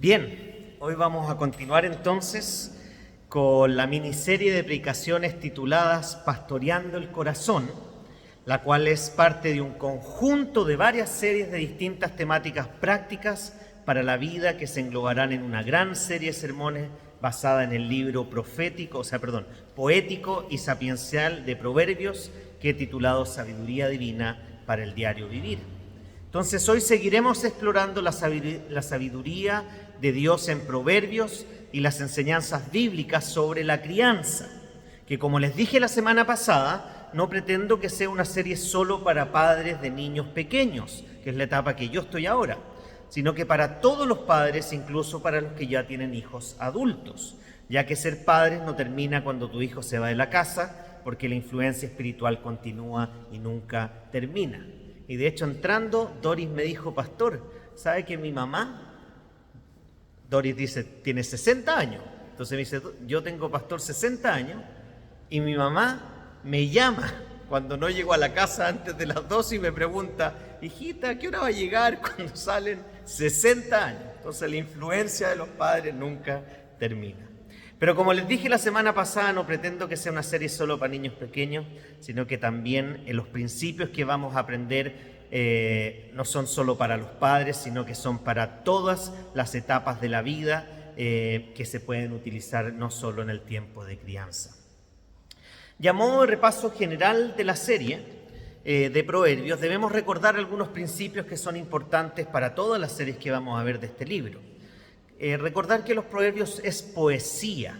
Bien, hoy vamos a continuar entonces con la miniserie de predicaciones tituladas Pastoreando el Corazón, la cual es parte de un conjunto de varias series de distintas temáticas prácticas para la vida que se englobarán en una gran serie de sermones basada en el libro poético y sapiencial de Proverbios, que he titulado Sabiduría Divina para el Diario Vivir. Entonces hoy seguiremos explorando la sabiduría de Dios en Proverbios y las enseñanzas bíblicas sobre la crianza, que como les dije la semana pasada, no pretendo que sea una serie solo para padres de niños pequeños, que es la etapa que yo estoy ahora, sino que para todos los padres, incluso para los que ya tienen hijos adultos, ya que ser padres no termina cuando tu hijo se va de la casa, porque la influencia espiritual continúa y nunca termina. Y de hecho, entrando, Doris me dijo: pastor, ¿sabe que mi mamá? Doris dice, tiene 60 años. Entonces me dice, yo tengo, pastor, 60 años, y mi mamá me llama cuando no llego a la casa antes de las 12 y me pregunta, hijita, ¿a qué hora va a llegar cuando salen 60 años? Entonces la influencia de los padres nunca termina. Pero como les dije la semana pasada, no pretendo que sea una serie solo para niños pequeños, sino que también los principios que vamos a aprender no son solo para los padres, sino que son para todas las etapas de la vida que se pueden utilizar no solo en el tiempo de crianza. Y a modo de repaso general de la serie de Proverbios, debemos recordar algunos principios que son importantes para todas las series que vamos a ver de este libro. Recordar que los Proverbios es poesía,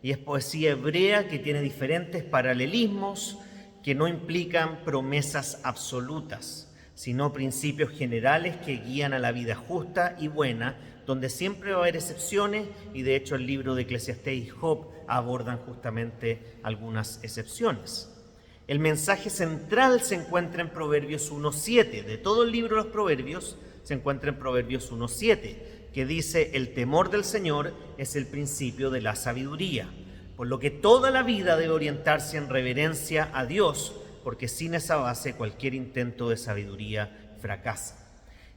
y es poesía hebrea que tiene diferentes paralelismos que no implican promesas absolutas, sino principios generales que guían a la vida justa y buena, donde siempre va a haber excepciones, y de hecho el libro de Eclesiastés y Job abordan justamente algunas excepciones. El mensaje central se encuentra en Proverbios 1:7. De todo el libro de los Proverbios se encuentra en Proverbios 1:7, que dice: el temor del Señor es el principio de la sabiduría, por lo que toda la vida debe orientarse en reverencia a Dios, porque sin esa base cualquier intento de sabiduría fracasa.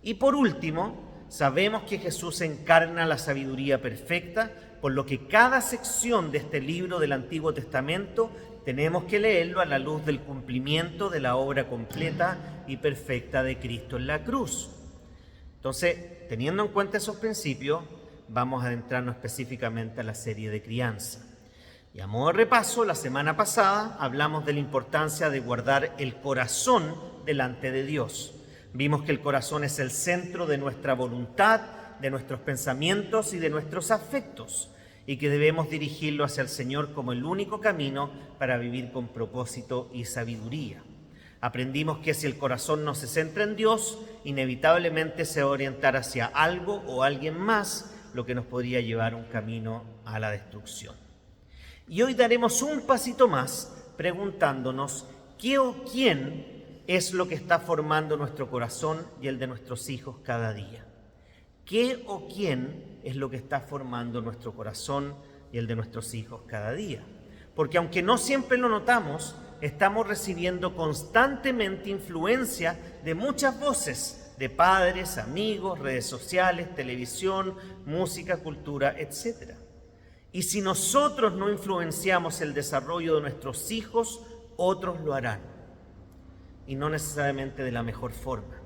Y por último, sabemos que Jesús encarna la sabiduría perfecta, por lo que cada sección de este libro del Antiguo Testamento tenemos que leerlo a la luz del cumplimiento de la obra completa y perfecta de Cristo en la cruz. Entonces, teniendo en cuenta esos principios, vamos a adentrarnos específicamente a la serie de crianza. Y a modo de repaso, la semana pasada hablamos de la importancia de guardar el corazón delante de Dios. Vimos que el corazón es el centro de nuestra voluntad, de nuestros pensamientos y de nuestros afectos, y que debemos dirigirlo hacia el Señor como el único camino para vivir con propósito y sabiduría. Aprendimos que si el corazón no se centra en Dios, inevitablemente se va a orientar hacia algo o alguien más, lo que nos podría llevar un camino a la destrucción. Y hoy daremos un pasito más preguntándonos qué o quién es lo que está formando nuestro corazón y el de nuestros hijos cada día. ¿Qué o quién es lo que está formando nuestro corazón y el de nuestros hijos cada día? Porque aunque no siempre lo notamos, estamos recibiendo constantemente influencia de muchas voces, de padres, amigos, redes sociales, televisión, música, cultura, etc. Y si nosotros no influenciamos el desarrollo de nuestros hijos, otros lo harán, y no necesariamente de la mejor forma.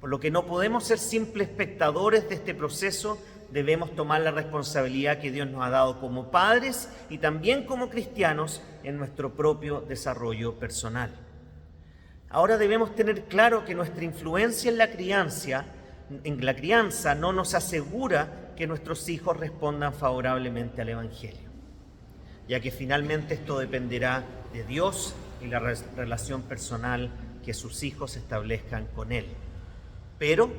Por lo que no podemos ser simples espectadores de este proceso, debemos tomar la responsabilidad que Dios nos ha dado como padres y también como cristianos en nuestro propio desarrollo personal. Ahora debemos tener claro que nuestra influencia en la crianza no nos asegura que nuestros hijos respondan favorablemente al Evangelio, ya que finalmente esto dependerá de Dios y la relación personal que sus hijos establezcan con Él. Pero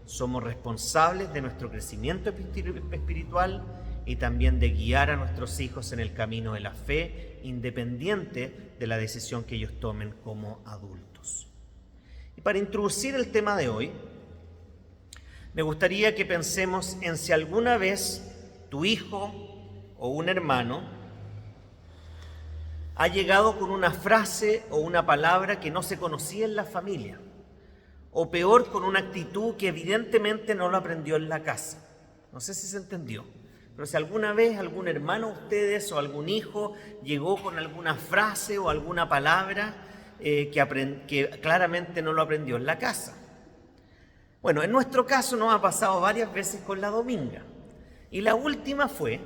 somos responsables de nuestro crecimiento espiritual y también de guiar a nuestros hijos en el camino de la fe, independiente de la decisión que ellos tomen como adultos. Y para introducir el tema de hoy, me gustaría que pensemos en si alguna vez tu hijo o un hermano ha llegado con una frase o una palabra que no se conocía en la familia, o peor, con una actitud que evidentemente no lo aprendió en la casa. No sé si se entendió. Pero si alguna vez algún hermano de ustedes o algún hijo llegó con alguna frase o alguna palabra que claramente no lo aprendió en la casa. Bueno, en nuestro caso nos ha pasado varias veces con la Dominga. Y la última fue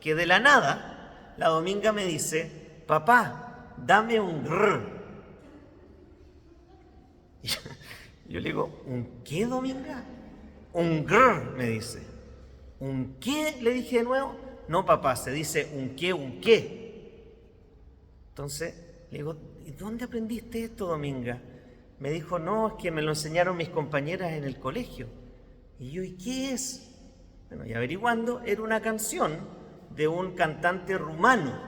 que de la nada la Dominga me dice: papá, dame un grr. Y yo le digo: ¿un qué, Dominga? Un grr, me dice. ¿Un qué? Le dije de nuevo. No, papá, se dice un qué. Entonces le digo: ¿y dónde aprendiste esto, Dominga? Me dijo: no, es que me lo enseñaron mis compañeras en el colegio. Y yo: ¿y qué es? Bueno, y averiguando, era una canción de un cantante rumano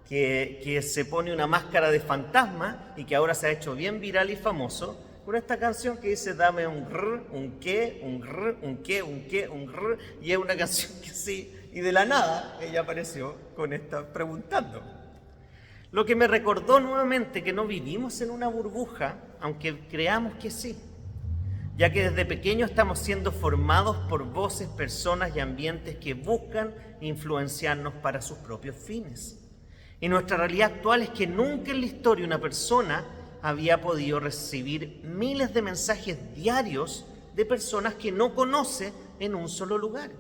que se pone una máscara de fantasma y que ahora se ha hecho bien viral y famoso, con esta canción que dice: dame un grr, un qué, un grr, un qué, un qué, un grr. Y es una canción que sí, y de la nada ella apareció con esta preguntando. Lo que me recordó nuevamente que no vivimos en una burbuja, aunque creamos que sí, ya que desde pequeños estamos siendo formados por voces, personas y ambientes que buscan influenciarnos para sus propios fines. Y nuestra realidad actual es que nunca en la historia una persona había podido recibir miles de mensajes diarios de personas que no conoce en un solo lugar.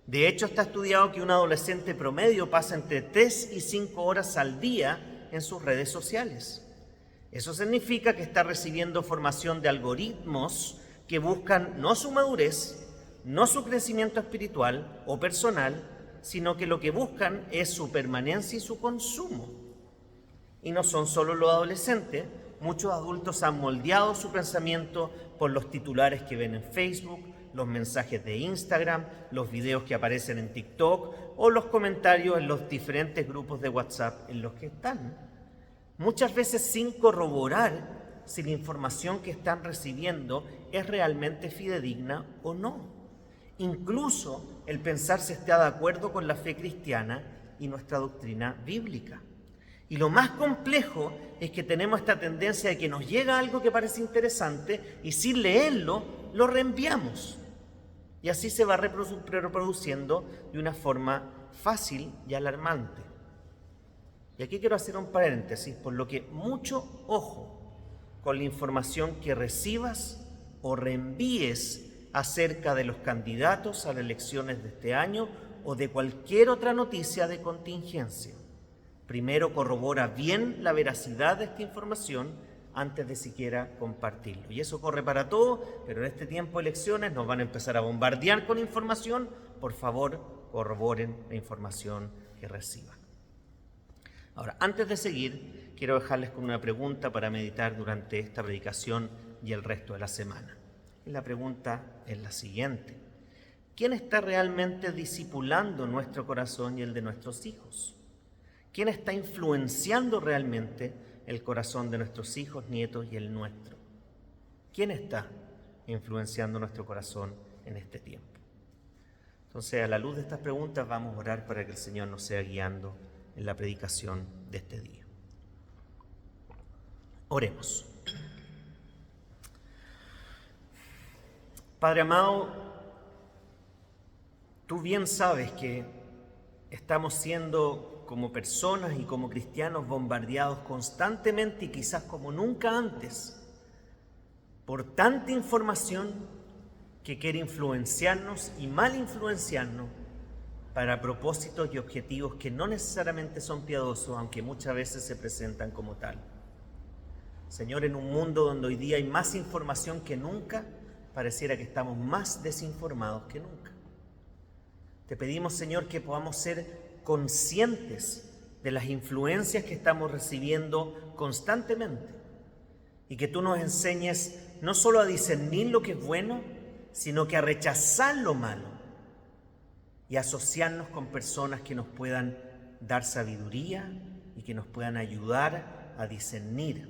De hecho, está estudiado que un adolescente promedio pasa entre 3 y 5 horas al día en sus redes sociales. Eso significa que está recibiendo formación de algoritmos que buscan no su madurez, no su crecimiento espiritual o personal, sino que lo que buscan es su permanencia y su consumo. Y no son solo los adolescentes, muchos adultos han moldeado su pensamiento por los titulares que ven en Facebook, los mensajes de Instagram, los videos que aparecen en TikTok o los comentarios en los diferentes grupos de WhatsApp en los que están. Muchas veces sin corroborar si la información que están recibiendo es realmente fidedigna o no. Incluso el pensar si está de acuerdo con la fe cristiana y nuestra doctrina bíblica. Y lo más complejo es que tenemos esta tendencia de que nos llega algo que parece interesante y sin leerlo lo reenviamos. Y así se va reproduciendo de una forma fácil y alarmante. Y aquí quiero hacer un paréntesis, por lo que mucho ojo con la información que recibas o reenvíes acerca de los candidatos a las elecciones de este año o de cualquier otra noticia de contingencia. Primero corrobora bien la veracidad de esta información antes de siquiera compartirlo. Y eso corre para todo, pero en este tiempo de elecciones nos van a empezar a bombardear con información. Por favor, corroboren la información que reciban. Ahora, antes de seguir, quiero dejarles con una pregunta para meditar durante esta predicación y el resto de la semana. Y la pregunta es la siguiente: ¿quién está realmente discipulando nuestro corazón y el de nuestros hijos? ¿Quién está influenciando realmente el corazón de nuestros hijos, nietos y el nuestro? ¿Quién está influenciando nuestro corazón en este tiempo? Entonces, a la luz de estas preguntas, vamos a orar para que el Señor nos sea guiando en la predicación de este día. Oremos. Padre amado, tú bien sabes que estamos siendo como personas y como cristianos bombardeados constantemente y quizás como nunca antes por tanta información que quiere influenciarnos y mal influenciarnos para propósitos y objetivos que no necesariamente son piadosos, aunque muchas veces se presentan como tal. Señor, en un mundo donde hoy día hay más información que nunca, pareciera que estamos más desinformados que nunca. Te pedimos, Señor, que podamos ser conscientes de las influencias que estamos recibiendo constantemente y que tú nos enseñes no solo a discernir lo que es bueno, sino que a rechazar lo malo y asociarnos con personas que nos puedan dar sabiduría y que nos puedan ayudar a discernir,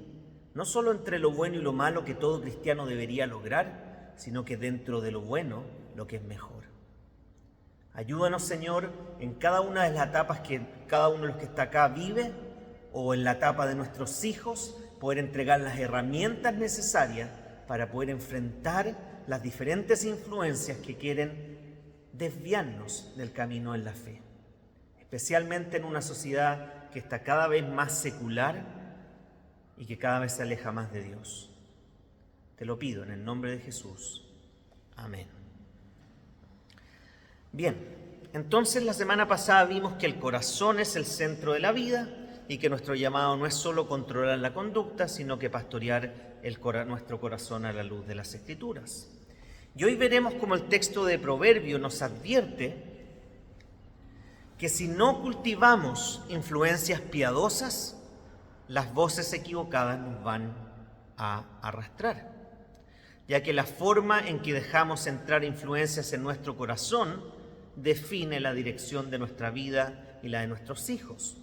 no solo entre lo bueno y lo malo que todo cristiano debería lograr, sino que dentro de lo bueno, lo que es mejor. Ayúdanos, Señor, en cada una de las etapas que cada uno de los que está acá vive, o en la etapa de nuestros hijos, poder entregar las herramientas necesarias para poder enfrentar las diferentes influencias que quieren desviarnos del camino en la fe, especialmente en una sociedad que está cada vez más secular y que cada vez se aleja más de Dios. Te lo pido en el nombre de Jesús. Amén. Bien, entonces la semana pasada vimos que el corazón es el centro de la vida y que nuestro llamado no es solo controlar la conducta, sino que pastorear nuestro corazón a la luz de las Escrituras. Y hoy veremos cómo el texto de Proverbios nos advierte que si no cultivamos influencias piadosas, las voces equivocadas nos van a arrastrar, ya que la forma en que dejamos entrar influencias en nuestro corazón define la dirección de nuestra vida y la de nuestros hijos.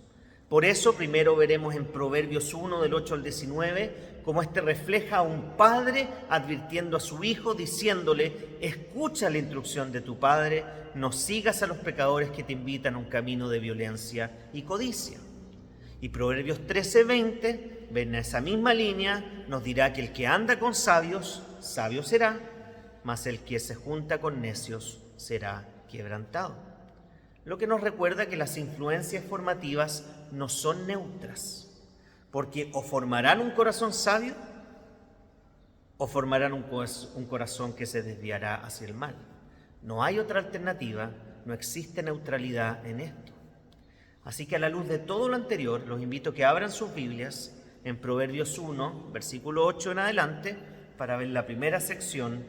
Por eso primero veremos en Proverbios 1, del 8 al 19, cómo este refleja a un padre advirtiendo a su hijo, diciéndole: escucha la instrucción de tu padre, no sigas a los pecadores que te invitan a un camino de violencia y codicia. Y Proverbios 13:20, en esa misma línea, nos dirá que el que anda con sabios, sabio será, mas el que se junta con necios será quebrantado. Lo que nos recuerda que las influencias formativas no son neutras, porque o formarán un corazón sabio o formarán un corazón que se desviará hacia el mal. No hay otra alternativa, no existe neutralidad en esto. Así que a la luz de todo lo anterior, los invito a que abran sus Biblias en Proverbios 1, versículo 8 en adelante, para ver la primera sección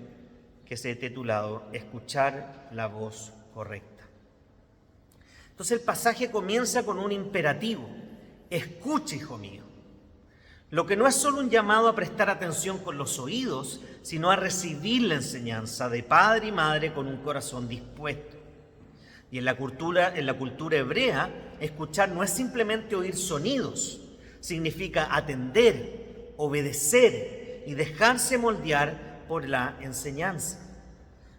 que se ha titulado Escuchar la voz correcta. Entonces el pasaje comienza con un imperativo: escucha, hijo mío. Lo que no es solo un llamado a prestar atención con los oídos, sino a recibir la enseñanza de padre y madre con un corazón dispuesto. Y en la cultura hebrea, escuchar no es simplemente oír sonidos, significa atender, obedecer y dejarse moldear por la enseñanza.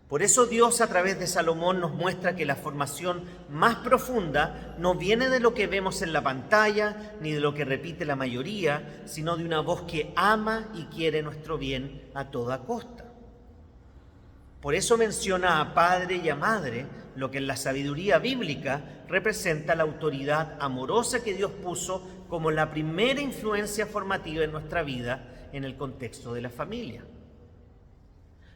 Por eso Dios a través de Salomón nos muestra que la formación más profunda no viene de lo que vemos en la pantalla ni de lo que repite la mayoría, sino de una voz que ama y quiere nuestro bien a toda costa. Por eso menciona a padre y a madre, lo que en la sabiduría bíblica representa la autoridad amorosa que Dios puso como la primera influencia formativa en nuestra vida en el contexto de la familia.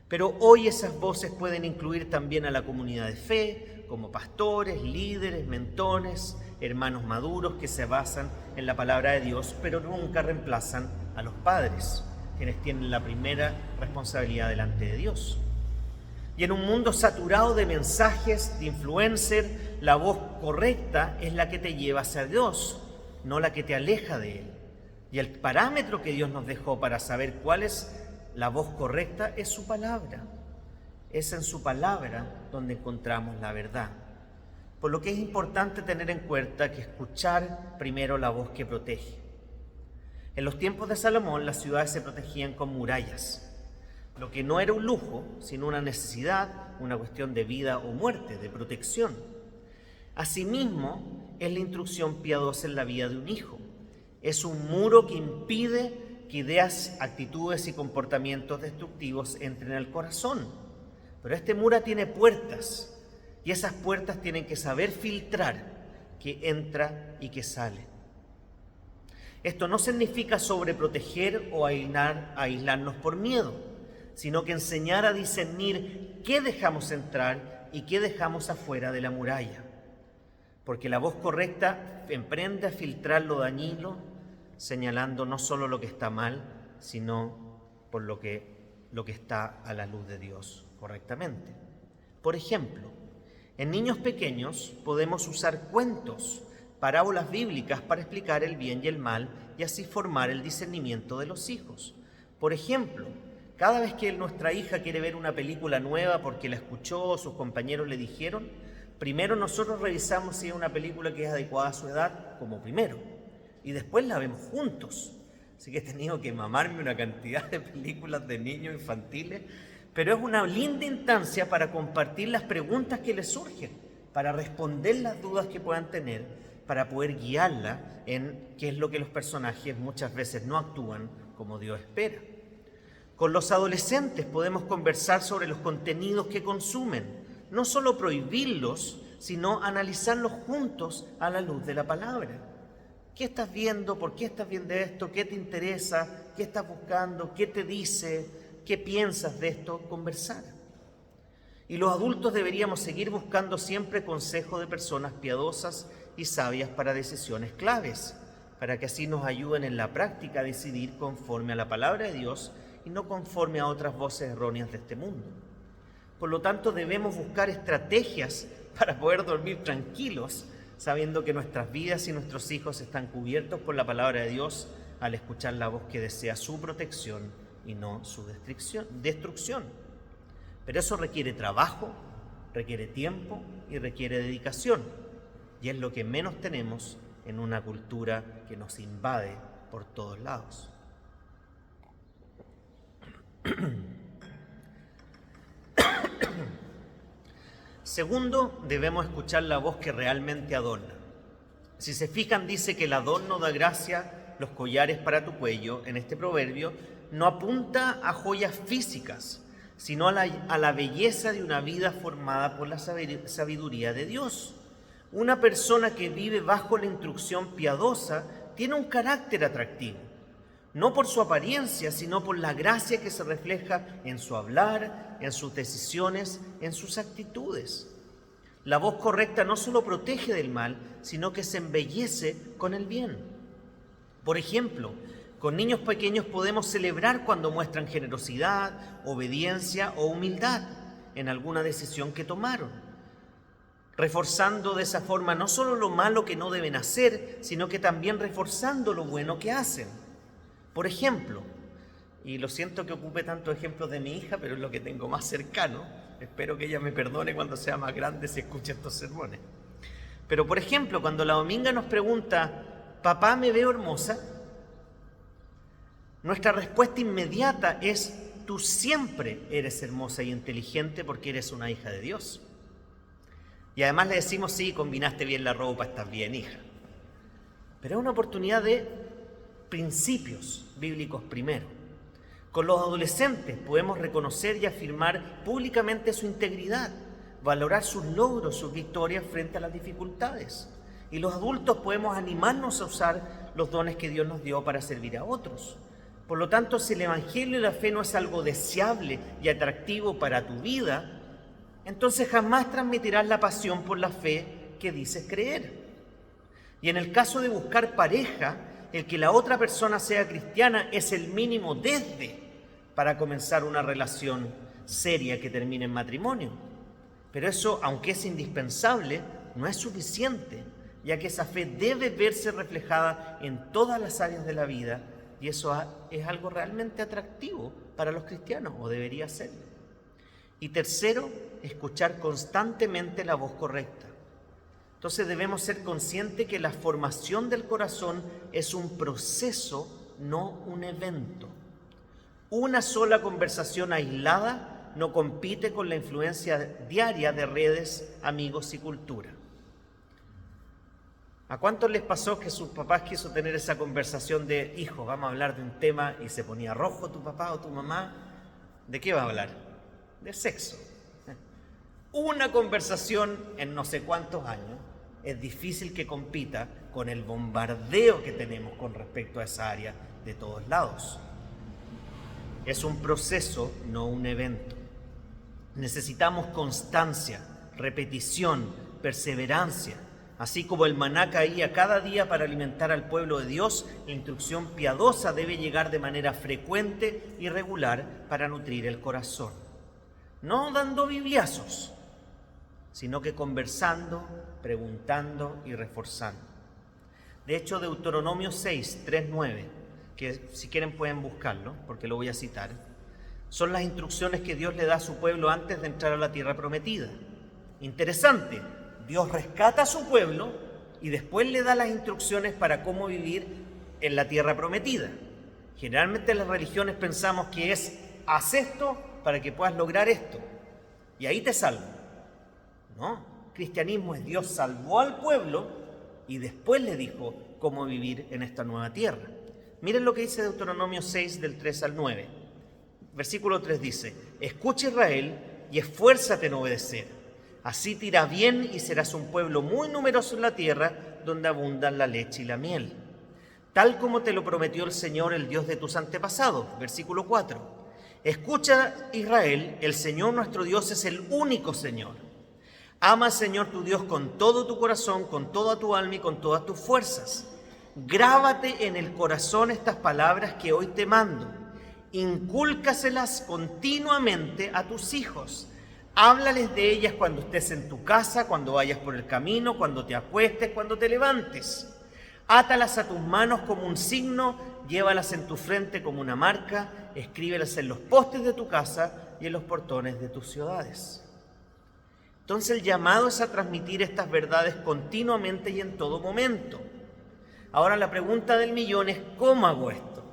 Pero hoy esas voces pueden incluir también a la comunidad de fe, como pastores, líderes, mentores, hermanos maduros que se basan en la palabra de Dios, pero nunca reemplazan a los padres, quienes tienen la primera responsabilidad delante de Dios. Y en un mundo saturado de mensajes, de influencer, la voz correcta es la que te lleva hacia Dios, no la que te aleja de Él. Y el parámetro que Dios nos dejó para saber cuál es la voz correcta es su palabra. Es en su palabra donde encontramos la verdad. Por lo que es importante tener en cuenta que escuchar primero la voz que protege. En los tiempos de Salomón, las ciudades se protegían con murallas, lo que no era un lujo, sino una necesidad, una cuestión de vida o muerte, de protección. Asimismo, es la instrucción piadosa en la vida de un hijo. Es un muro que impide que ideas, actitudes y comportamientos destructivos entren al corazón. Pero este muro tiene puertas, y esas puertas tienen que saber filtrar qué entra y qué sale. Esto no significa sobreproteger o aislarnos por miedo, sino que enseñar a discernir qué dejamos entrar y qué dejamos afuera de la muralla. Porque la voz correcta emprende a filtrar lo dañino, señalando no solo lo que está mal, sino por lo que está a la luz de Dios correctamente. Por ejemplo, en niños pequeños podemos usar cuentos, parábolas bíblicas para explicar el bien y el mal y así formar el discernimiento de los hijos. Por ejemplo, cada vez que nuestra hija quiere ver una película nueva porque la escuchó o sus compañeros le dijeron, primero nosotros revisamos si es una película que es adecuada a su edad como primero, y después la vemos juntos. Así que he tenido que mamarme una cantidad de películas de niños infantiles, pero es una linda instancia para compartir las preguntas que les surgen, para responder las dudas que puedan tener, para poder guiarla en qué es lo que los personajes muchas veces no actúan como Dios espera. Con los adolescentes podemos conversar sobre los contenidos que consumen, no solo prohibirlos, sino analizarlos juntos a la luz de la palabra. ¿Qué estás viendo? ¿Por qué estás viendo esto? ¿Qué te interesa? ¿Qué estás buscando? ¿Qué te dice? ¿Qué piensas de esto? Conversar. Y los adultos deberíamos seguir buscando siempre consejo de personas piadosas y sabias para decisiones claves, para que así nos ayuden en la práctica a decidir conforme a la palabra de Dios y no conforme a otras voces erróneas de este mundo. Por lo tanto, debemos buscar estrategias para poder dormir tranquilos, sabiendo que nuestras vidas y nuestros hijos están cubiertos por la palabra de Dios al escuchar la voz que desea su protección y no su destrucción. Pero eso requiere trabajo, requiere tiempo y requiere dedicación. Y es lo que menos tenemos en una cultura que nos invade por todos lados. Segundo, debemos escuchar la voz que realmente adorna. Si se fijan, dice que el adorno da gracia, los collares para tu cuello, en este proverbio, no apunta a joyas físicas, sino a la belleza de una vida formada por la sabiduría de Dios. Una persona que vive bajo la instrucción piadosa tiene un carácter atractivo, no por su apariencia, sino por la gracia que se refleja en su hablar, en sus decisiones, en sus actitudes. La voz correcta no solo protege del mal, sino que se embellece con el bien. Por ejemplo, con niños pequeños podemos celebrar cuando muestran generosidad, obediencia o humildad en alguna decisión que tomaron, reforzando de esa forma no solo lo malo que no deben hacer, sino que también reforzando lo bueno que hacen. Por ejemplo, y lo siento que ocupe tantos ejemplos de mi hija, pero es lo que tengo más cercano. Espero que ella me perdone cuando sea más grande si escucha estos sermones. Pero por ejemplo, cuando la Dominga nos pregunta, ¿papá, me veo hermosa?, nuestra respuesta inmediata es, tú siempre eres hermosa y inteligente porque eres una hija de Dios. Y además le decimos, sí, combinaste bien la ropa, estás bien, hija. Pero es una oportunidad de principios bíblicos primero. Con los adolescentes podemos reconocer y afirmar públicamente su integridad, valorar sus logros, sus victorias frente a las dificultades. Y los adultos podemos animarnos a usar los dones que Dios nos dio para servir a otros. Por lo tanto, si el Evangelio y la fe no es algo deseable y atractivo para tu vida, entonces jamás transmitirás la pasión por la fe que dices creer. Y en el caso de buscar pareja, el que la otra persona sea cristiana es el mínimo para comenzar una relación seria que termine en matrimonio. Pero eso, aunque es indispensable, no es suficiente, ya que esa fe debe verse reflejada en todas las áreas de la vida, y eso es algo realmente atractivo para los cristianos, o debería serlo. Y tercero, escuchar constantemente la voz correcta. Entonces debemos ser conscientes que la formación del corazón es un proceso, no un evento. Una sola conversación aislada no compite con la influencia diaria de redes, amigos y cultura. ¿A cuántos les pasó que sus papás quiso tener esa conversación de, hijo, vamos a hablar de un tema, y se ponía rojo tu papá o tu mamá? ¿De qué va a hablar? De sexo. Una conversación en no sé cuántos años es difícil que compita con el bombardeo que tenemos con respecto a esa área de todos lados. Es un proceso, no un evento. Necesitamos constancia, repetición, perseverancia. Así como el maná caía cada día para alimentar al pueblo de Dios, la instrucción piadosa debe llegar de manera frecuente y regular para nutrir el corazón. No dando bibliazos, sino que conversando, preguntando y reforzando. De hecho, Deuteronomio 6, 3, 9, que si quieren pueden buscarlo, porque lo voy a citar, son las instrucciones que Dios le da a su pueblo antes de entrar a la tierra prometida. Interesante, Dios rescata a su pueblo y después le da las instrucciones para cómo vivir en la tierra prometida. Generalmente en las religiones pensamos que es, haz esto para que puedas lograr esto, y ahí te salvo. No, cristianismo es Dios salvó al pueblo y después le dijo cómo vivir en esta nueva tierra. Miren lo que dice Deuteronomio 6, del 3 al 9. Versículo 3 dice, escucha Israel y esfuérzate en obedecer. Así te irá bien y serás un pueblo muy numeroso en la tierra, donde abundan la leche y la miel. Tal como te lo prometió el Señor, el Dios de tus antepasados. Versículo 4. Escucha, Israel, el Señor nuestro Dios es el único Señor. Ama al Señor tu Dios con todo tu corazón, con toda tu alma y con todas tus fuerzas. Grábate en el corazón estas palabras que hoy te mando. Incúlcaselas continuamente a tus hijos. Háblales de ellas cuando estés en tu casa, cuando vayas por el camino, cuando te acuestes, cuando te levantes. Átalas a tus manos como un signo, llévalas en tu frente como una marca, escríbelas en los postes de tu casa y en los portones de tus ciudades. Entonces el llamado es a transmitir estas verdades continuamente y en todo momento. Ahora la pregunta del millón es: ¿cómo hago esto?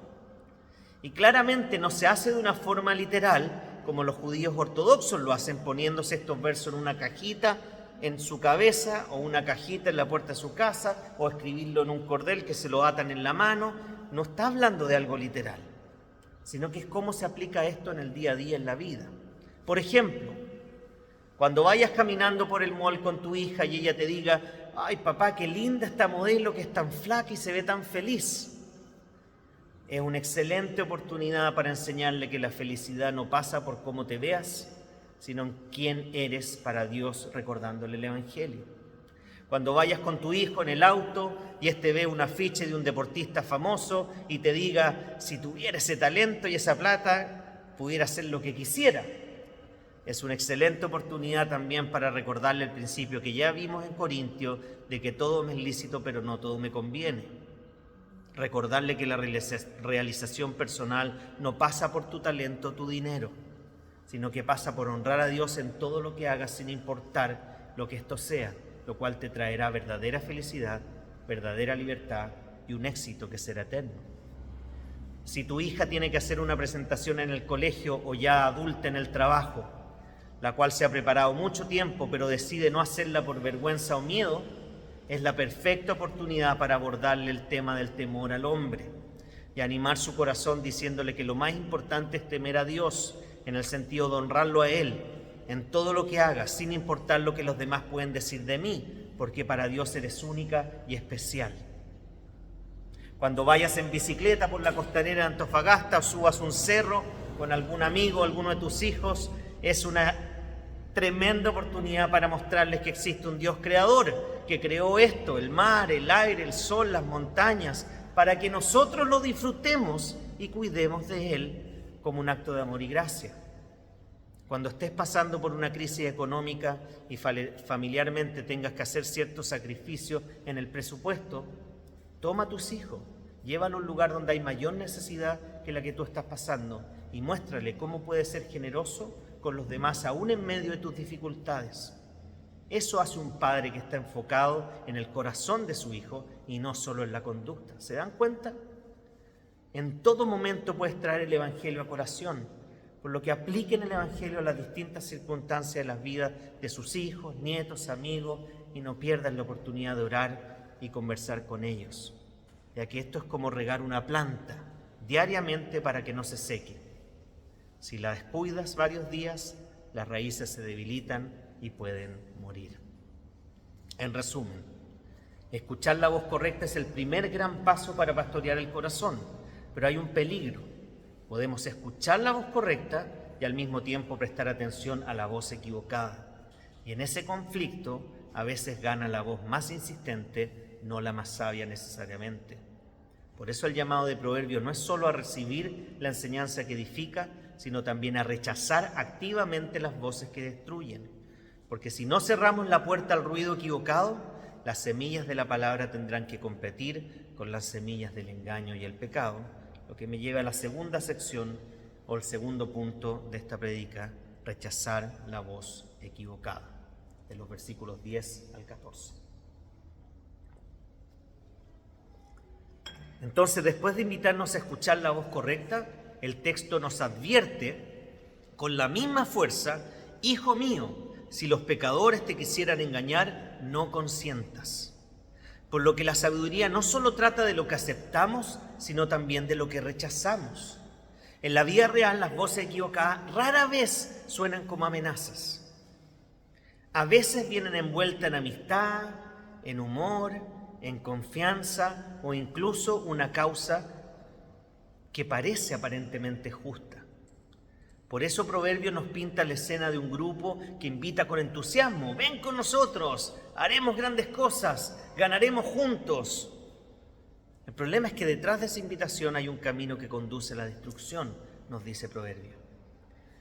Y claramente no se hace de una forma literal, como los judíos ortodoxos lo hacen, poniéndose estos versos en una cajita en su cabeza, o una cajita en la puerta de su casa, o escribirlo en un cordel que se lo atan en la mano. No está hablando de algo literal, sino que es cómo se aplica esto en el día a día, en la vida. Por ejemplo, cuando vayas caminando por el mall con tu hija y ella te diga: ay papá, qué linda esta modelo que es tan flaca y se ve tan feliz. Es una excelente oportunidad para enseñarle que la felicidad no pasa por cómo te veas, sino en quién eres para Dios, recordándole el Evangelio. Cuando vayas con tu hijo en el auto y ve un afiche de un deportista famoso y te diga: si tuviera ese talento y esa plata, pudiera hacer lo que quisiera. Es una excelente oportunidad también para recordarle el principio que ya vimos en Corintios, de que todo me es lícito, pero no todo me conviene. Recordarle que la realización personal no pasa por tu talento o tu dinero, sino que pasa por honrar a Dios en todo lo que hagas, sin importar lo que esto sea, lo cual te traerá verdadera felicidad, verdadera libertad y un éxito que será eterno. Si tu hija tiene que hacer una presentación en el colegio o ya adulta en el trabajo, la cual se ha preparado mucho tiempo, pero decide no hacerla por vergüenza o miedo, es la perfecta oportunidad para abordarle el tema del temor al hombre y animar su corazón diciéndole que lo más importante es temer a Dios, en el sentido de honrarlo a Él en todo lo que hagas, sin importar lo que los demás pueden decir de mí, porque para Dios eres única y especial. Cuando vayas en bicicleta por la costanera de Antofagasta o subas un cerro con algún amigo, alguno de tus hijos, es una tremenda oportunidad para mostrarles que existe un Dios creador, que creó esto, el mar, el aire, el sol, las montañas, para que nosotros lo disfrutemos y cuidemos de Él como un acto de amor y gracia. Cuando estés pasando por una crisis económica y familiarmente tengas que hacer ciertos sacrificios en el presupuesto, toma a tus hijos, llévalo a un lugar donde hay mayor necesidad que la que tú estás pasando y muéstrale cómo puedes ser generoso con los demás, aún en medio de tus dificultades. Eso hace un padre que está enfocado en el corazón de su hijo y no solo en la conducta. ¿Se dan cuenta? En todo momento puedes traer el Evangelio a colación, por lo que apliquen el Evangelio a las distintas circunstancias de las vidas de sus hijos, nietos, amigos, y no pierdan la oportunidad de orar y conversar con ellos, ya que esto es como regar una planta diariamente para que no se seque. Si la descuidas varios días, las raíces se debilitan y pueden morir. En resumen, escuchar la voz correcta es el primer gran paso para pastorear el corazón, pero hay un peligro. Podemos escuchar la voz correcta y al mismo tiempo prestar atención a la voz equivocada. Y en ese conflicto a veces gana la voz más insistente, no la más sabia necesariamente. Por eso el llamado de Proverbios no es solo a recibir la enseñanza que edifica, sino también a rechazar activamente las voces que destruyen. Porque si no cerramos la puerta al ruido equivocado, las semillas de la palabra tendrán que competir con las semillas del engaño y el pecado, lo que me lleva a la segunda sección o el segundo punto de esta prédica: rechazar la voz equivocada, de los versículos 10 al 14. Entonces, después de invitarnos a escuchar la voz correcta, el texto nos advierte con la misma fuerza: hijo mío, si los pecadores te quisieran engañar, no consientas. Por lo que la sabiduría no solo trata de lo que aceptamos, sino también de lo que rechazamos. En la vida real, las voces equivocadas rara vez suenan como amenazas. A veces vienen envueltas en amistad, en humor, en confianza o incluso una causa que parece aparentemente justa. Por eso Proverbios nos pinta la escena de un grupo que invita con entusiasmo: ven con nosotros, haremos grandes cosas, ganaremos juntos. El problema es que detrás de esa invitación hay un camino que conduce a la destrucción, nos dice Proverbios.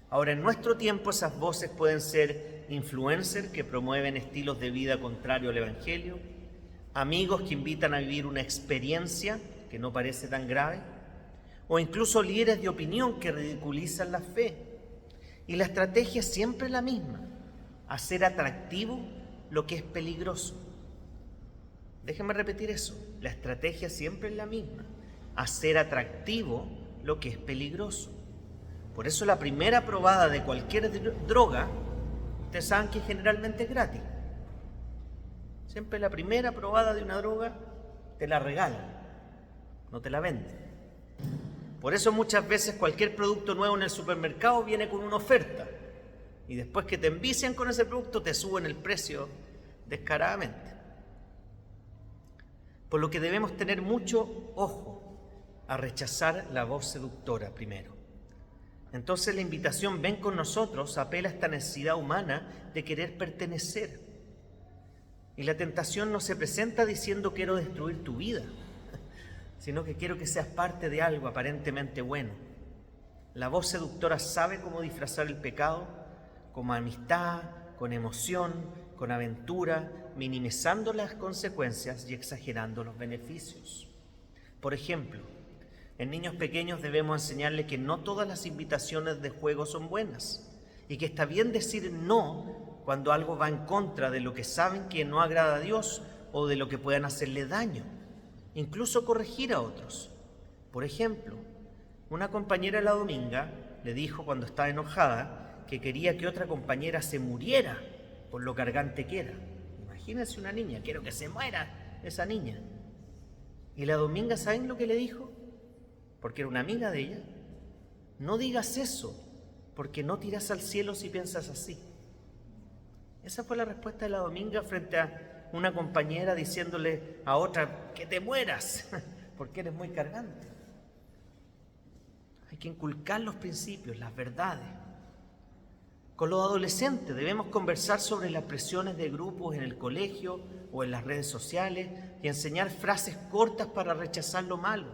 Ahora, en nuestro tiempo esas voces pueden ser influencers que promueven estilos de vida contrarios al Evangelio, amigos que invitan a vivir una experiencia que no parece tan grave, o incluso líderes de opinión que ridiculizan la fe. Y la estrategia es siempre la misma: hacer atractivo lo que es peligroso. Déjenme repetir eso. La estrategia siempre es la misma: hacer atractivo lo que es peligroso. Por eso la primera probada de cualquier droga, ustedes saben que generalmente es gratis. Siempre la primera probada de una droga te la regalan, no te la venden. Por eso muchas veces cualquier producto nuevo en el supermercado viene con una oferta y después que te envician con ese producto te suben el precio descaradamente. Por lo que debemos tener mucho ojo a rechazar la voz seductora primero. Entonces la invitación ven con nosotros apela a esta necesidad humana de querer pertenecer. Y la tentación no se presenta diciendo quiero destruir tu vida, sino que quiero que seas parte de algo aparentemente bueno. La voz seductora sabe cómo disfrazar el pecado como amistad, con emoción, con aventura, minimizando las consecuencias y exagerando los beneficios. Por ejemplo, en niños pequeños debemos enseñarles que no todas las invitaciones de juego son buenas y que está bien decir no cuando algo va en contra de lo que saben que no agrada a Dios o de lo que puedan hacerle daño. Incluso corregir a otros. Por ejemplo, una compañera de la Dominga le dijo cuando estaba enojada que quería que otra compañera se muriera por lo cargante que era. Imagínense una niña: quiero que se muera esa niña. Y la Dominga, ¿saben lo que le dijo? Porque era una amiga de ella: no digas eso, porque no tiras al cielo si piensas así. Esa fue la respuesta de la Dominga frente a una compañera diciéndole a otra que te mueras, porque eres muy cargante. Hay que inculcar los principios, las verdades. Con los adolescentes debemos conversar sobre las presiones de grupos en el colegio o en las redes sociales y enseñar frases cortas para rechazar lo malo,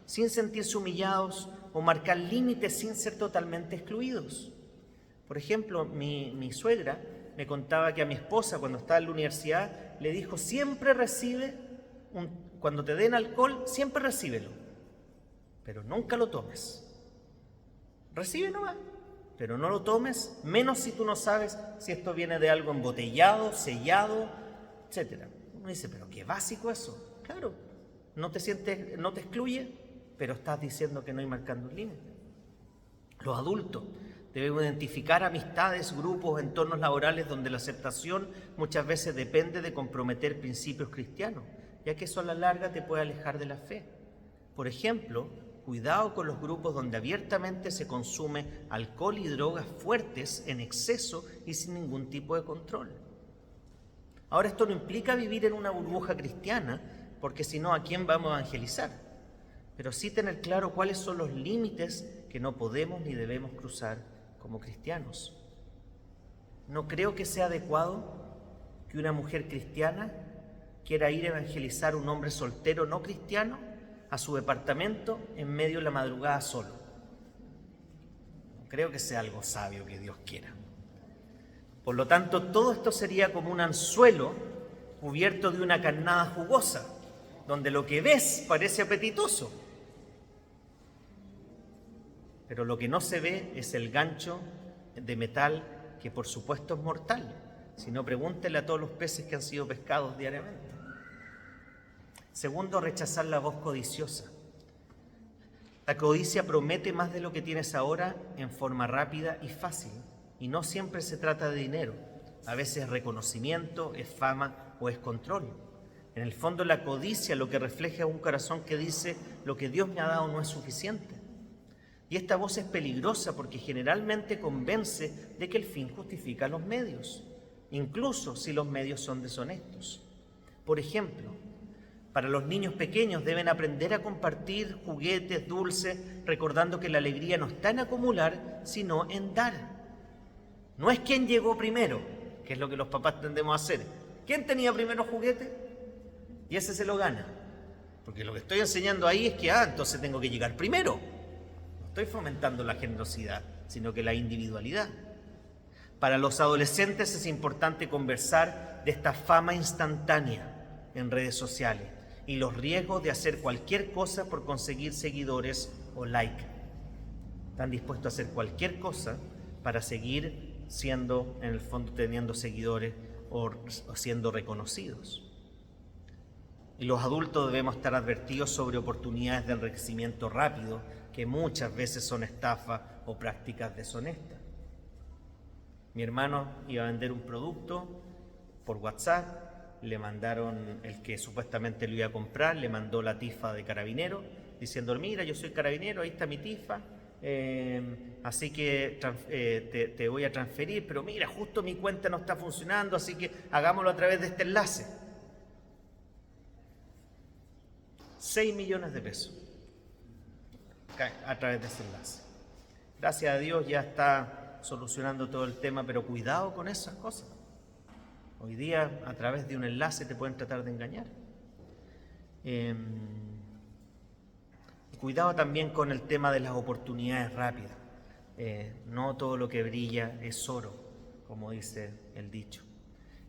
sin sentirse humillados o marcar límites sin ser totalmente excluidos. Por ejemplo, mi suegra me contaba que a mi esposa, cuando estaba en la universidad, le dijo: siempre recibe, cuando te den alcohol, siempre recíbelo, pero nunca lo tomes. Recibe nomás, pero no lo tomes, menos si tú no sabes si esto viene de algo embotellado, sellado, etc. Uno dice: pero qué básico eso. Claro, no te excluye, pero estás diciendo que no hay marcando un límite. Los adultos debemos identificar amistades, grupos, entornos laborales donde la aceptación muchas veces depende de comprometer principios cristianos, ya que eso a la larga te puede alejar de la fe. Por ejemplo, cuidado con los grupos donde abiertamente se consume alcohol y drogas fuertes en exceso y sin ningún tipo de control. Ahora, esto no implica vivir en una burbuja cristiana, porque si no, ¿a quién vamos a evangelizar? Pero sí tener claro cuáles son los límites que no podemos ni debemos cruzar como cristianos. No creo que sea adecuado que una mujer cristiana quiera ir a evangelizar a un hombre soltero no cristiano a su departamento en medio de la madrugada solo. No creo que sea algo sabio que Dios quiera. Por lo tanto, todo esto sería como un anzuelo cubierto de una carnada jugosa, donde lo que ves parece apetitoso, pero lo que no se ve es el gancho de metal que por supuesto es mortal. Si no, pregúntele a todos los peces que han sido pescados diariamente. Segundo, rechazar la voz codiciosa. La codicia promete más de lo que tienes ahora en forma rápida y fácil, y no siempre se trata de dinero. A veces es reconocimiento, es fama o es control. En el fondo, la codicia lo que refleja es un corazón que dice: lo que Dios me ha dado no es suficiente. Y esta voz es peligrosa porque generalmente convence de que el fin justifica los medios. incluso si los medios son deshonestos. Por ejemplo, para los niños pequeños deben aprender a compartir juguetes, dulces, recordando que la alegría no está en acumular, sino en dar. No es quién llegó primero, que es lo que los papás tendemos a hacer. ¿Quién tenía primero juguete? Y ese se lo gana. Porque lo que estoy enseñando ahí es que, entonces tengo que llegar primero. No estoy fomentando la generosidad, sino que la individualidad. Para los adolescentes es importante conversar de esta fama instantánea en redes sociales y los riesgos de hacer cualquier cosa por conseguir seguidores o like. Están dispuestos a hacer cualquier cosa para seguir siendo, en el fondo, teniendo seguidores o siendo reconocidos. Y los adultos debemos estar advertidos sobre oportunidades de enriquecimiento rápido que muchas veces son estafas o prácticas deshonestas. Mi hermano iba a vender un producto por WhatsApp, le mandaron, el que supuestamente lo iba a comprar, le mandó la tifa de carabinero, diciendo, mira, yo soy carabinero, ahí está mi tifa, así que te voy a transferir, pero mira, justo mi cuenta no está funcionando, así que hagámoslo a través de este enlace. 6 millones de pesos a través de ese enlace. Gracias a Dios ya está solucionando todo el tema, pero cuidado con esas cosas. Hoy día, a través de un enlace, te pueden tratar de engañar. Cuidado también con el tema de las oportunidades rápidas. No todo lo que brilla es oro, como dice el dicho.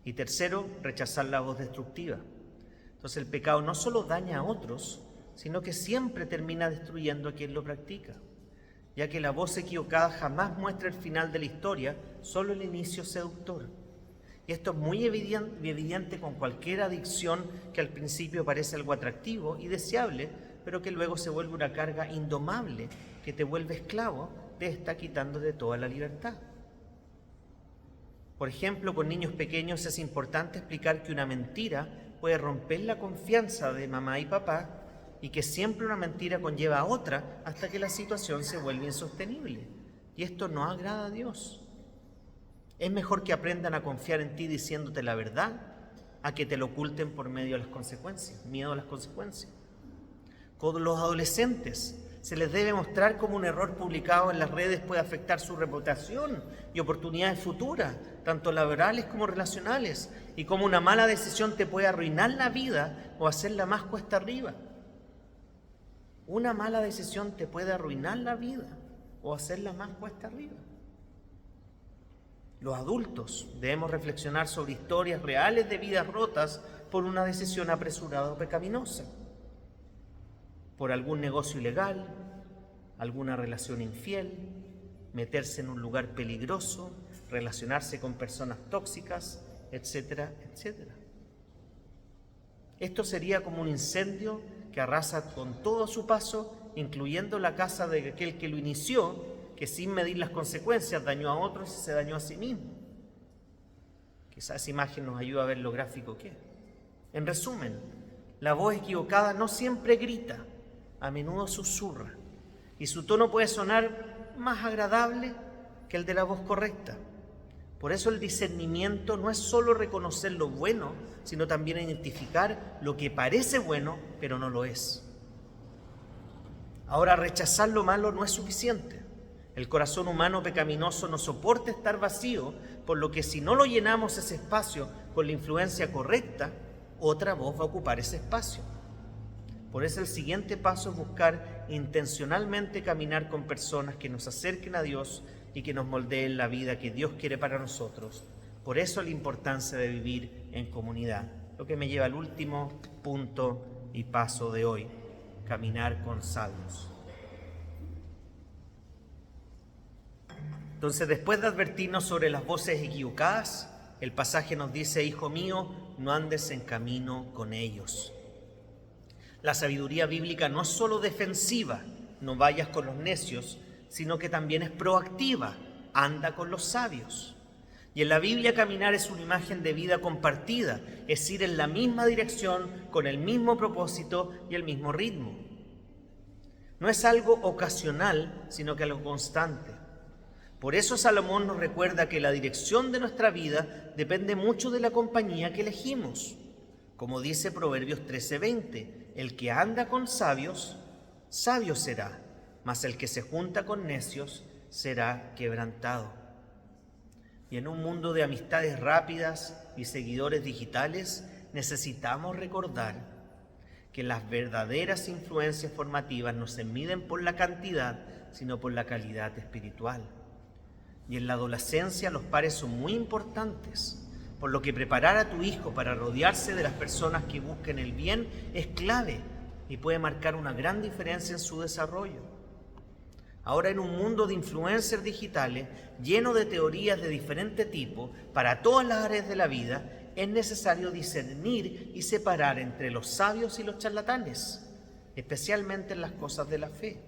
Y tercero, rechazar la voz destructiva. Entonces el pecado no solo daña a otros, sino que siempre termina destruyendo a quien lo practica, ya que la voz equivocada jamás muestra el final de la historia, solo el inicio seductor. Y esto es muy evidente con cualquier adicción que al principio parece algo atractivo y deseable, pero que luego se vuelve una carga indomable que te vuelve esclavo, te está quitando de toda la libertad. Por ejemplo, con niños pequeños es importante explicar que una mentira puede romper la confianza de mamá y papá y que siempre una mentira conlleva a otra hasta que la situación se vuelve insostenible. Y esto no agrada a Dios. Es mejor que aprendan a confiar en ti diciéndote la verdad a que te lo oculten por medio de las consecuencias, miedo a las consecuencias. Con los adolescentes se les debe mostrar cómo un error publicado en las redes puede afectar su reputación y oportunidades futuras, tanto laborales como relacionales, y cómo una mala decisión te puede arruinar la vida o hacerla más cuesta arriba. Una mala decisión te puede arruinar la vida o hacerla más cuesta arriba. Los adultos debemos reflexionar sobre historias reales de vidas rotas por una decisión apresurada o pecaminosa, por algún negocio ilegal, alguna relación infiel, meterse en un lugar peligroso, relacionarse con personas tóxicas, etcétera, etcétera. Esto sería como un incendio que arrasa con todo a su paso, incluyendo la casa de aquel que lo inició, que sin medir las consecuencias dañó a otros y se dañó a sí mismo. Quizás esa imagen nos ayuda a ver lo gráfico que es. En resumen, la voz equivocada no siempre grita, a menudo susurra, y su tono puede sonar más agradable que el de la voz correcta. Por eso el discernimiento no es solo reconocer lo bueno, sino también identificar lo que parece bueno, pero no lo es. Ahora, rechazar lo malo no es suficiente. El corazón humano pecaminoso no soporta estar vacío, por lo que si no lo llenamos ese espacio con la influencia correcta, otra voz va a ocupar ese espacio. Por eso el siguiente paso es buscar intencionalmente caminar con personas que nos acerquen a Dios y que nos moldeen la vida que Dios quiere para nosotros. Por eso la importancia de vivir en comunidad. Lo que me lleva al último punto y paso de hoy, caminar con sabios. Entonces, después de advertirnos sobre las voces equivocadas, el pasaje nos dice: hijo mío, no andes en camino con ellos. La sabiduría bíblica no es solo defensiva, no vayas con los necios, sino que también es proactiva, anda con los sabios. Y en la Biblia caminar es una imagen de vida compartida, es ir en la misma dirección, con el mismo propósito y el mismo ritmo. No es algo ocasional, sino que algo constante. Por eso Salomón nos recuerda que la dirección de nuestra vida depende mucho de la compañía que elegimos. Como dice Proverbios 13:20, el que anda con sabios, sabio será, mas el que se junta con necios será quebrantado. Y en un mundo de amistades rápidas y seguidores digitales, necesitamos recordar que las verdaderas influencias formativas no se miden por la cantidad, sino por la calidad espiritual. Y en la adolescencia los pares son muy importantes, por lo que preparar a tu hijo para rodearse de las personas que busquen el bien es clave y puede marcar una gran diferencia en su desarrollo. Ahora, en un mundo de influencers digitales lleno de teorías de diferente tipo para todas las áreas de la vida, es necesario discernir y separar entre los sabios y los charlatanes, especialmente en las cosas de la fe.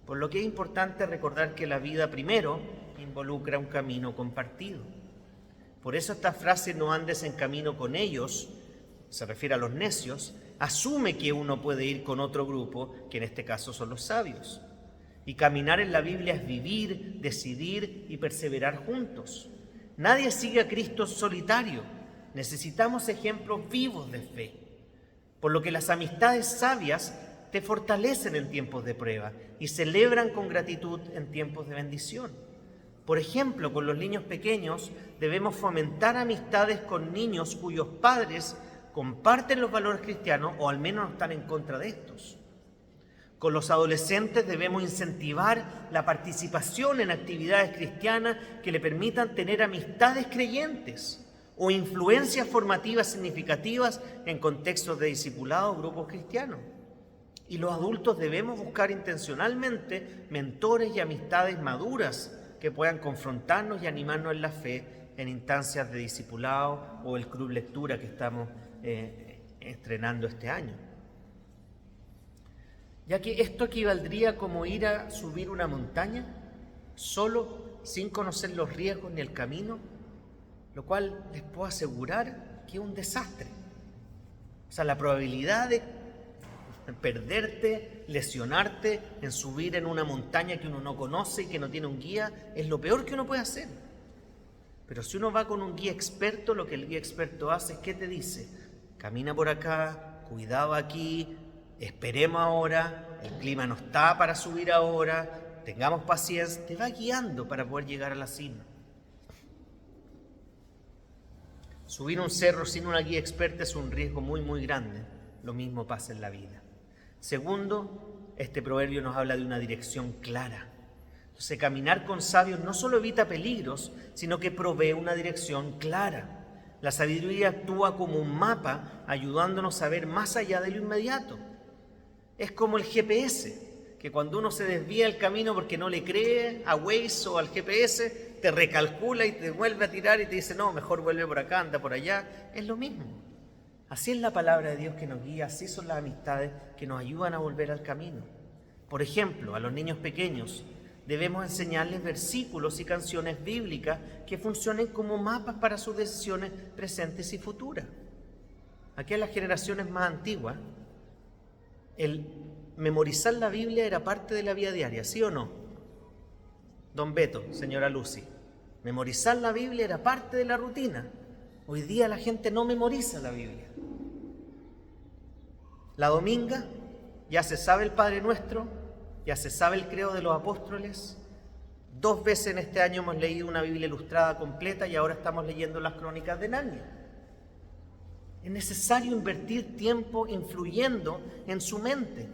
Por lo que es importante recordar que la vida primero involucra un camino compartido. Por eso esta frase "no andes en camino con ellos", se refiere a los necios, asume que uno puede ir con otro grupo, que en este caso son los sabios. Y caminar en la Biblia es vivir, decidir y perseverar juntos. Nadie sigue a Cristo solitario. Necesitamos ejemplos vivos de fe. Por lo que las amistades sabias te fortalecen en tiempos de prueba y celebran con gratitud en tiempos de bendición. Por ejemplo, con los niños pequeños debemos fomentar amistades con niños cuyos padres comparten los valores cristianos o al menos no están en contra de estos. Con los adolescentes debemos incentivar la participación en actividades cristianas que le permitan tener amistades creyentes o influencias formativas significativas en contextos de discipulado o grupos cristianos. Y los adultos debemos buscar intencionalmente mentores y amistades maduras que puedan confrontarnos y animarnos en la fe en instancias de discipulado o el club lectura que estamos estrenando este año. Ya que esto equivaldría como ir a subir una montaña solo, sin conocer los riesgos ni el camino, lo cual les puedo asegurar que es un desastre. O sea, la probabilidad de perderte, lesionarte en subir en una montaña que uno no conoce y que no tiene un guía es lo peor que uno puede hacer. Pero si uno va con un guía experto, lo que el guía experto hace es que te dice: camina por acá, cuidado aquí, esperemos ahora, el clima no está para subir ahora, tengamos paciencia. Te va guiando para poder llegar a la cima. Subir un cerro sin una guía experta es un riesgo muy, muy grande. Lo mismo pasa en la vida. Segundo, este proverbio nos habla de una dirección clara. Entonces, caminar con sabios no solo evita peligros, sino que provee una dirección clara. La sabiduría actúa como un mapa, ayudándonos a ver más allá de lo inmediato. Es como el GPS, que cuando uno se desvía el camino porque no le cree a Waze o al GPS, te recalcula y te vuelve a tirar y te dice: no, mejor vuelve por acá, anda por allá. Es lo mismo. Así es la palabra de Dios que nos guía, así son las amistades que nos ayudan a volver al camino. Por ejemplo, a los niños pequeños debemos enseñarles versículos y canciones bíblicas que funcionen como mapas para sus decisiones presentes y futuras. Aquí a las generaciones más antiguas, el memorizar la Biblia era parte de la vida diaria, ¿sí o no? Don Beto, señora Lucy, memorizar la Biblia era parte de la rutina. Hoy día la gente no memoriza la Biblia. La dominga ya se sabe el Padre Nuestro, ya se sabe el credo de los apóstoles. 2 veces en este año hemos leído una Biblia ilustrada completa y ahora estamos leyendo las Crónicas de Narnia. Es necesario invertir tiempo influyendo en su mente,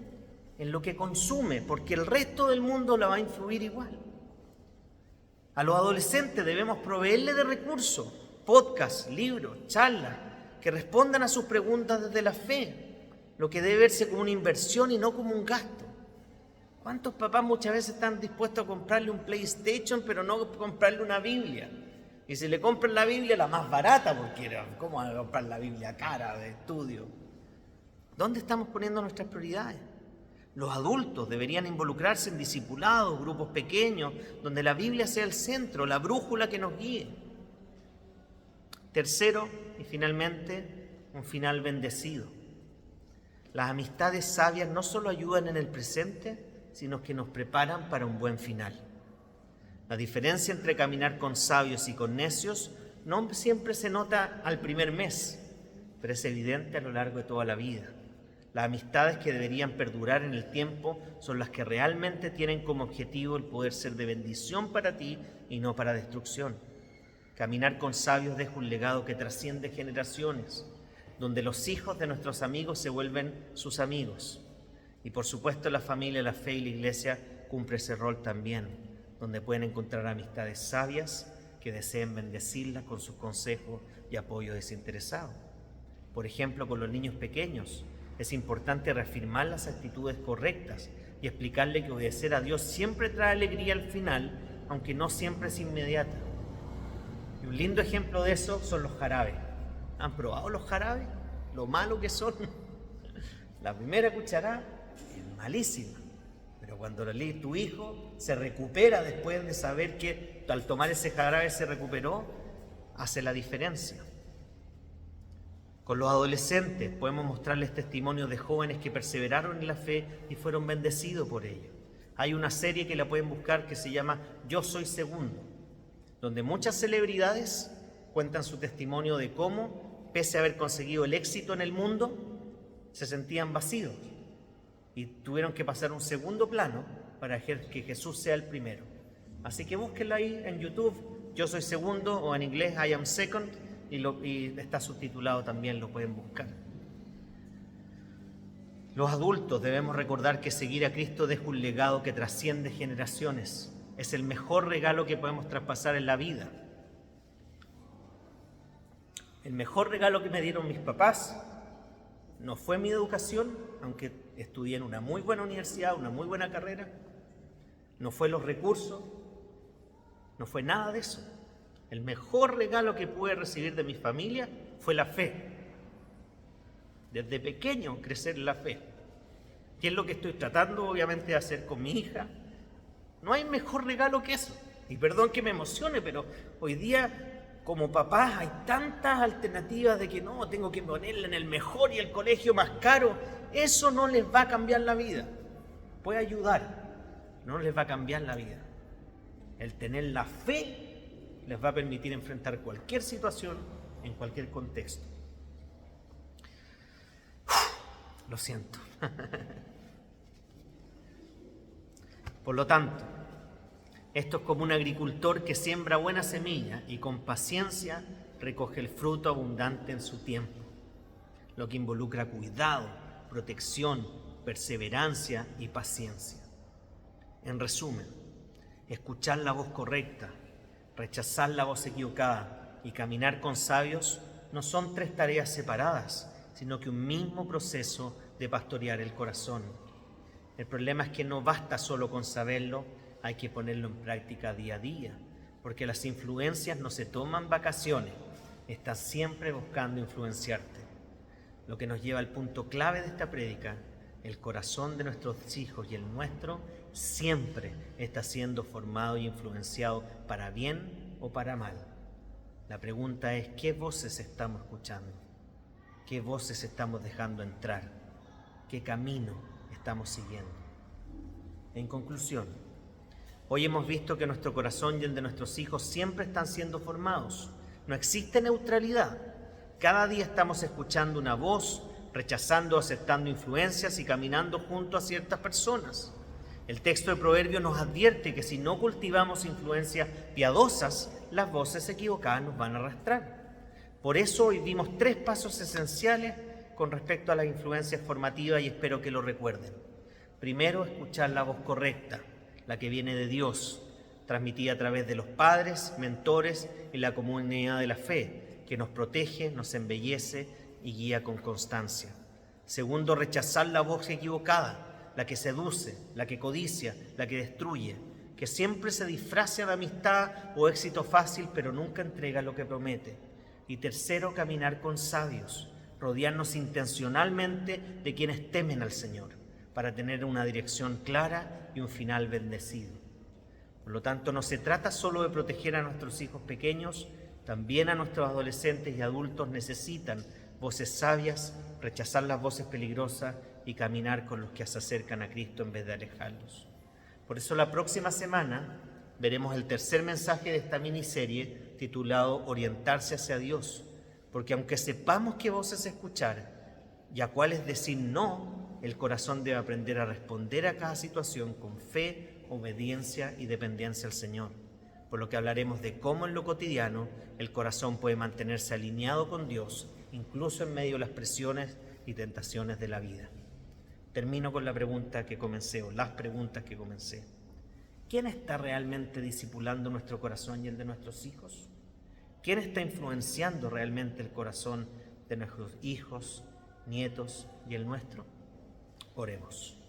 en lo que consume, porque el resto del mundo la va a influir igual. A los adolescentes debemos proveerles de recursos, podcasts, libros, charlas, que respondan a sus preguntas desde la fe, lo que debe verse como una inversión y no como un gasto. ¿Cuántos papás muchas veces están dispuestos a comprarle un PlayStation, pero no comprarle una Biblia? Y si le compran la Biblia, la más barata, porque ¿cómo van a comprar la Biblia cara de estudio? ¿Dónde estamos poniendo nuestras prioridades? Los adultos deberían involucrarse en discipulados, grupos pequeños, donde la Biblia sea el centro, la brújula que nos guíe. Tercero, y finalmente, un final bendecido. Las amistades sabias no solo ayudan en el presente, sino que nos preparan para un buen final. La diferencia entre caminar con sabios y con necios no siempre se nota al primer mes, pero es evidente a lo largo de toda la vida. Las amistades que deberían perdurar en el tiempo son las que realmente tienen como objetivo el poder ser de bendición para ti y no para destrucción. Caminar con sabios deja un legado que trasciende generaciones, donde los hijos de nuestros amigos se vuelven sus amigos. Y por supuesto la familia, la fe y la iglesia cumple ese rol también, donde pueden encontrar amistades sabias que deseen bendecirlas con sus consejos y apoyo desinteresado. Por ejemplo, con los niños pequeños, es importante reafirmar las actitudes correctas y explicarle que obedecer a Dios siempre trae alegría al final, aunque no siempre es inmediata. Y un lindo ejemplo de eso son los jarabes. ¿Han probado los jarabes? Lo malo que son. La primera cucharada es malísima, pero cuando tu hijo se recupera después de saber que al tomar ese jarabe se recuperó, hace la diferencia. Con los adolescentes podemos mostrarles testimonios de jóvenes que perseveraron en la fe y fueron bendecidos por ello. Hay una serie que la pueden buscar que se llama Yo Soy Segundo, donde muchas celebridades cuentan su testimonio de cómo, pese a haber conseguido el éxito en el mundo, se sentían vacíos y tuvieron que pasar a un segundo plano para que Jesús sea el primero. Así que búsquenlo ahí en YouTube, Yo Soy Segundo, o en inglés I Am Second, y está subtitulado también, lo pueden buscar. Los adultos debemos recordar que seguir a Cristo deja un legado que trasciende generaciones. Es el mejor regalo que podemos traspasar en la vida. El mejor regalo que me dieron mis papás no fue mi educación, aunque estudié en una muy buena universidad, una muy buena carrera. No fue los recursos, no fue nada de eso. El mejor regalo que pude recibir de mi familia fue la fe. Desde pequeño crecer en la fe. ¿Qué es lo que estoy tratando obviamente de hacer con mi hija? No hay mejor regalo que eso. Y perdón que me emocione, pero hoy día como papás hay tantas alternativas de que no, tengo que ponerla en el mejor y el colegio más caro. Eso no les va a cambiar la vida. Puede ayudar, no les va a cambiar la vida. El tener la fe les va a permitir enfrentar cualquier situación en cualquier contexto. Lo siento. Por lo tanto, esto es como un agricultor que siembra buena semilla y con paciencia recoge el fruto abundante en su tiempo, lo que involucra cuidado, protección, perseverancia y paciencia. En resumen, escuchar la voz correcta, rechazar la voz equivocada y caminar con sabios no son tres tareas separadas, sino que un mismo proceso de pastorear el corazón. El problema es que no basta solo con saberlo, hay que ponerlo en práctica día a día, porque las influencias no se toman vacaciones, están siempre buscando influenciarte. Lo que nos lleva al punto clave de esta prédica: el corazón de nuestros hijos y el nuestro siempre está siendo formado y influenciado para bien o para mal. La pregunta es: ¿qué voces estamos escuchando? ¿Qué voces estamos dejando entrar? ¿Qué camino estamos siguiendo? En conclusión, hoy hemos visto que nuestro corazón y el de nuestros hijos siempre están siendo formados. No existe neutralidad. Cada día estamos escuchando una voz, rechazando o aceptando influencias y caminando junto a ciertas personas. El texto de Proverbios nos advierte que si no cultivamos influencias piadosas, las voces equivocadas nos van a arrastrar. Por eso hoy vimos 3 pasos esenciales con respecto a las influencias formativas y espero que lo recuerden. Primero, escuchar la voz correcta, la que viene de Dios, transmitida a través de los padres, mentores y la comunidad de la fe, que nos protege, nos embellece y guía con constancia. Segundo, rechazar la voz equivocada, la que seduce, la que codicia, la que destruye, que siempre se disfraza de amistad o éxito fácil, pero nunca entrega lo que promete. Y tercero, caminar con sabios, rodearnos intencionalmente de quienes temen al Señor, para tener una dirección clara y un final bendecido. Por lo tanto, no se trata solo de proteger a nuestros hijos pequeños, también a nuestros adolescentes y adultos necesitan voces sabias, rechazar las voces peligrosas y caminar con los que se acercan a Cristo en vez de alejarlos. Por eso la próxima semana veremos el tercer mensaje de esta miniserie titulado Orientarse hacia Dios, porque aunque sepamos qué voces escuchar y a cuáles decir no, el corazón debe aprender a responder a cada situación con fe, obediencia y dependencia al Señor. Por lo que hablaremos de cómo en lo cotidiano el corazón puede mantenerse alineado con Dios, incluso en medio de las presiones y tentaciones de la vida. Termino con la pregunta que comencé, o las preguntas que comencé. ¿Quién está realmente discipulando nuestro corazón y el de nuestros hijos? ¿Quién está influenciando realmente el corazón de nuestros hijos, nietos y el nuestro? Oremos.